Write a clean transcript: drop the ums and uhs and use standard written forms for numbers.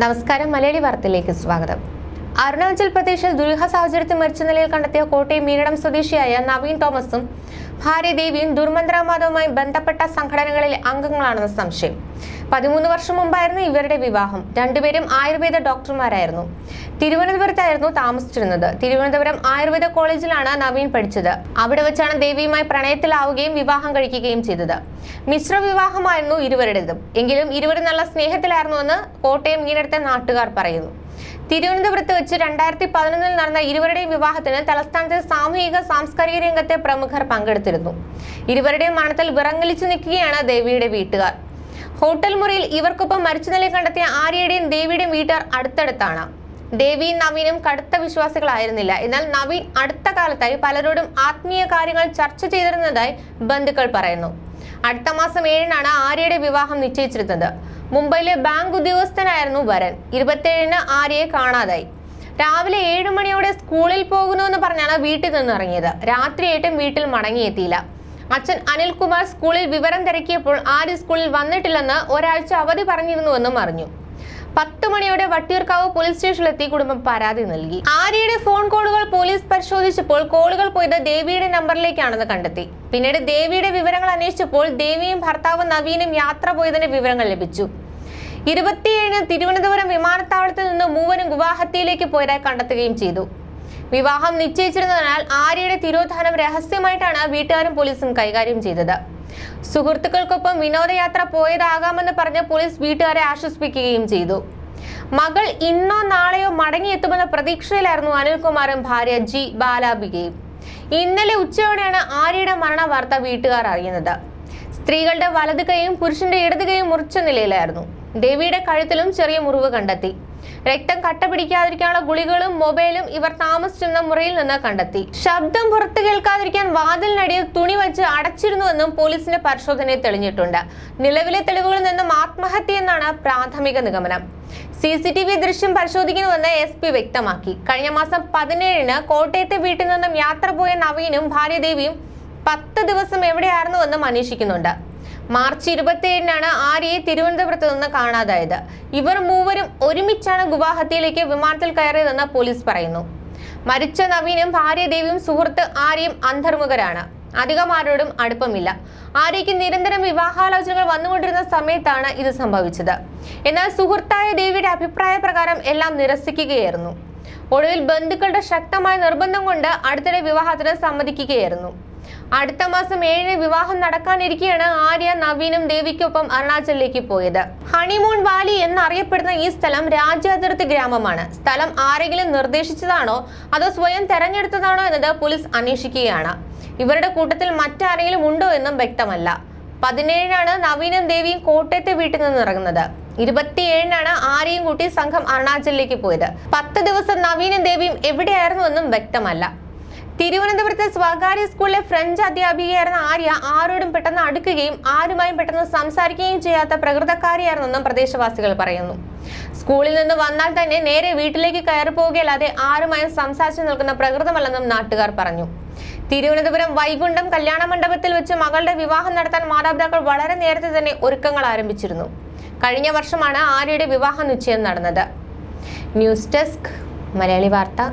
നമസ്കാരം. മലയാളി വാർത്തയിലേക്ക് സ്വാഗതം. അരുണാചൽ പ്രദേശിൽ ദുരൂഹ സാഹചര്യത്തിൽ മരിച്ച നിലയിൽ കണ്ടെത്തിയ കോട്ടയം മീനടം സ്വദേശിയായ നവീൻ തോമസും ഭാര്യ ദേവിയും ദുർമന്ത്രവാദവുമായി ബന്ധപ്പെട്ട സംഘടനകളിലെ അംഗങ്ങളാണെന്ന് സംശയം. 13 വർഷം മുമ്പായിരുന്നു ഇവരുടെ വിവാഹം. രണ്ടുപേരും ആയുർവേദ ഡോക്ടർമാരായിരുന്നു. തിരുവനന്തപുരത്തായിരുന്നു താമസിച്ചിരുന്നത്. തിരുവനന്തപുരം ആയുർവേദ കോളേജിലാണ് നവീൻ പഠിച്ചത്. അവിടെ വെച്ചാണ് ദേവിയുമായി പ്രണയത്തിലാവുകയും വിവാഹം കഴിക്കുകയും ചെയ്തത്. മിശ്ര വിവാഹമായിരുന്നു ഇരുവരുടേതും. എങ്കിലും ഇരുവരും നല്ല സ്നേഹത്തിലായിരുന്നുവെന്ന് കോട്ടയം മീനടത്തെ നാട്ടുകാർ പറയുന്നു. തിരുവനന്തപുരത്ത് വെച്ച് 2011 നടന്ന ഇരുവരുടെയും വിവാഹത്തിന് തലസ്ഥാനത്തെ സാമൂഹിക സാംസ്കാരിക രംഗത്തെ പ്രമുഖർ പങ്കെടുത്തിരുന്നു. ഇരുവരുടെയും മരണത്തിൽ വിറങ്ങലിച്ചു നിൽക്കുകയാണ് ദേവിയുടെ വീട്ടുകാർ. ഹോട്ടൽ മുറിയിൽ ഇവർക്കൊപ്പം മരിച്ച നിലയിൽ കണ്ടെത്തിയ ആര്യയുടെയും ദേവിയുടെയും വീട്ടുകാർ അടുത്തടുത്താണ്. ദേവിയും നവീനും കടുത്ത വിശ്വാസികളായിരുന്നില്ല. എന്നാൽ നവീൻ അടുത്ത കാലത്തായി പലരോടും ആത്മീയ കാര്യങ്ങൾ ചർച്ച ചെയ്തിരുന്നതായി ബന്ധുക്കൾ പറയുന്നു. അടുത്ത മാസം 7-നാണ് ആര്യയുടെ വിവാഹം നിശ്ചയിച്ചിരുന്നത്. മുംബൈയിലെ ബാങ്ക് ഉദ്യോഗസ്ഥനായിരുന്നു വരൻ. 27-ന് ആര്യയെ കാണാതായി. രാവിലെ 7 മണിയോടെ സ്കൂളിൽ പോകുന്നുവെന്ന് പറഞ്ഞാണ് വീട്ടിൽ നിന്ന് ഇറങ്ങിയത്. രാത്രിയായിട്ടും വീട്ടിൽ മടങ്ങിയെത്തിയില്ല. അച്ഛൻ അനിൽകുമാർ സ്കൂളിൽ വിവരം തിരക്കിയപ്പോൾ ആര്യ സ്കൂളിൽ വന്നിട്ടില്ലെന്ന് ഒരാഴ്ച അവധി പറഞ്ഞിരുന്നുവെന്നും അറിഞ്ഞു. 10 മണിയോടെ വട്ടിയൂർക്കാവ് പോലീസ് സ്റ്റേഷനിലെത്തി കുടുംബം പരാതി നൽകി. ആര്യയുടെ ഫോൺ കോളുകൾ പോലീസ് പരിശോധിച്ചപ്പോൾ കോളുകൾ പോയത് ദേവിയുടെ നമ്പറിലേക്കാണെന്ന് കണ്ടെത്തി. പിന്നീട് ദേവിയുടെ വിവരങ്ങൾ അന്വേഷിച്ചപ്പോൾ ദേവിയും ഭർത്താവ് നവീനും യാത്ര പോയതിന്റെ വിവരങ്ങൾ ലഭിച്ചു. 27-ന് തിരുവനന്തപുരം വിമാനത്താവളത്തിൽ നിന്ന് മൂവരും ഗുവാഹത്തിയിലേക്ക് പോയതായി കണ്ടെത്തുകയും ചെയ്തു. വിവാഹം നിശ്ചയിച്ചിരുന്നതിനാൽ ആര്യയുടെ തിരോധാനം രഹസ്യമായിട്ടാണ് വീട്ടുകാരും പോലീസും കൈകാര്യം ചെയ്തത്. സുഹൃത്തുക്കൾക്കൊപ്പം വിനോദയാത്ര പോയതാകാമെന്ന് പറഞ്ഞ് പോലീസ് വീട്ടുകാരെ ആശ്വസിപ്പിക്കുകയും ചെയ്തു. മകൾ ഇന്നോ നാളെയോ മടങ്ങിയെത്തുമെന്ന പ്രതീക്ഷയിലായിരുന്നു അനിൽകുമാറും ഭാര്യ ജി ബാലാബികയും. ഇന്നലെ ഉച്ചയോടെയാണ് ആര്യയുടെ മരണ വാർത്ത വീട്ടുകാർ അറിയുന്നത്. സ്ത്രീകളുടെ വലത് കൈയും പുരുഷന്റെ ഇടത് കൈയും മുറിച്ച നിലയിലായിരുന്നു. ദേവിയുടെ കഴുത്തിലും ചെറിയ മുറിവ് കണ്ടെത്തി. രക്തം കട്ട പിടിക്കാതിരിക്കാനുള്ള ഗുളികളും മൊബൈലും ഇവർ താമസിച്ചിരുന്ന മുറിയിൽ നിന്ന് കണ്ടെത്തി. ശബ്ദം പുറത്തു കേൾക്കാതിരിക്കാൻ വാതിലിനടിയിൽ തുണി വെച്ച് അടച്ചിരുന്നുവെന്നും പോലീസിന്റെ പരിശോധനയിൽ തെളിഞ്ഞിട്ടുണ്ട്. നിലവിലെ തെളിവുകളിൽ നിന്നും ആത്മഹത്യയെന്നാണ് പ്രാഥമിക നിഗമനം. CCTV ദൃശ്യം പരിശോധിക്കുന്നുവെന്ന് SP വ്യക്തമാക്കി. കഴിഞ്ഞ മാസം 17-ന് കോട്ടയത്തെ വീട്ടിൽ നിന്നും യാത്ര പോയ നവീനും ഭാര്യ ദേവിയും 10 ദിവസം എവിടെയായിരുന്നുവെന്നും അന്വേഷിക്കുന്നുണ്ട്. മാർച്ച് 27-നാണ് ആര്യയെ തിരുവനന്തപുരത്ത് നിന്ന് കാണാതായത്. ഇവർ മൂവരും ഒരുമിച്ചാണ് ഗുവാഹത്തിയിലേക്ക് വിമാനത്തിൽ കയറിയതെന്ന് പോലീസ് പറയുന്നു. മരിച്ച നവീനും ഭാര്യ ദേവിയും സുഹൃത്ത് ആര്യയും അന്തർമുഖരാണ്. അധികം ആരോടും അടുപ്പമില്ല. ആര്യയ്ക്ക് നിരന്തരം വിവാഹാലോചനകൾ വന്നുകൊണ്ടിരുന്ന സമയത്താണ് ഇത് സംഭവിച്ചത്. എന്നാൽ സുഹൃത്തായ ദേവിയുടെ അഭിപ്രായ പ്രകാരം എല്ലാം നിരസിക്കുകയായിരുന്നു. ഒടുവിൽ ബന്ധുക്കളുടെ ശക്തമായ നിർബന്ധം കൊണ്ട് അടുത്തിടെ വിവാഹത്തിന് സമ്മതിക്കുകയായിരുന്നു. അടുത്ത മാസം 7-ന് വിവാഹം നടക്കാനിരിക്കെയാണ് ആര്യ നവീനും ദേവിക്കൊപ്പം അരുണാചലിലേക്ക് പോയത്. ഹണിമൂൺ വാലി എന്നറിയപ്പെടുന്ന ഈ സ്ഥലം രാജ്യാതിർത്തി ഗ്രാമമാണ്. സ്ഥലം ആരെങ്കിലും നിർദ്ദേശിച്ചതാണോ അതോ സ്വയം തെരഞ്ഞെടുത്തതാണോ എന്നത് പോലീസ് അന്വേഷിക്കുകയാണ്. ഇവരുടെ കൂട്ടത്തിൽ മറ്റാരെങ്കിലും ഉണ്ടോ എന്നും വ്യക്തമല്ല. 17-നാണ് നവീനും ദേവിയും കോട്ടയത്തെ വീട്ടിൽ നിന്ന് ഇറങ്ങുന്നത്. 27-നാണ് ആര്യയും കൂട്ടി സംഘം അരുണാചലിലേക്ക് പോയത്. 10 ദിവസം നവീനും ദേവിയും എവിടെയായിരുന്നുവെന്നും വ്യക്തമല്ല. തിരുവനന്തപുരത്തെ സ്വകാര്യ സ്കൂളിലെ ഫ്രഞ്ച് അധ്യാപികയായിരുന്ന ആര്യ ആരോടും പെട്ടെന്ന് അടുക്കുകയും ആരുമായും പെട്ടെന്ന് സംസാരിക്കുകയും ചെയ്യാത്ത പ്രകൃതക്കാരിയായിരുന്നെന്നും പ്രദേശവാസികൾ പറയുന്നു. സ്കൂളിൽ നിന്ന് വന്നാൽ തന്നെ നേരെ വീട്ടിലേക്ക് കയറി പോവുകയല്ലാതെ ആരുമായും സംസാരിച്ചു നിൽക്കുന്ന പ്രകൃതമല്ലെന്നും നാട്ടുകാർ പറഞ്ഞു. തിരുവനന്തപുരം വൈകുണ്ഠം കല്യാണ മണ്ഡപത്തിൽ വെച്ച് മകളുടെ വിവാഹം നടത്താൻ മാതാപിതാക്കൾ വളരെ നേരത്തെ തന്നെ ഒരുക്കങ്ങൾ ആരംഭിച്ചിരുന്നു. കഴിഞ്ഞ വർഷമാണ് ആര്യയുടെ വിവാഹ നിശ്ചയം നടന്നത്. ന്യൂസ് ഡെസ്ക്, മലയാളി വാർത്ത.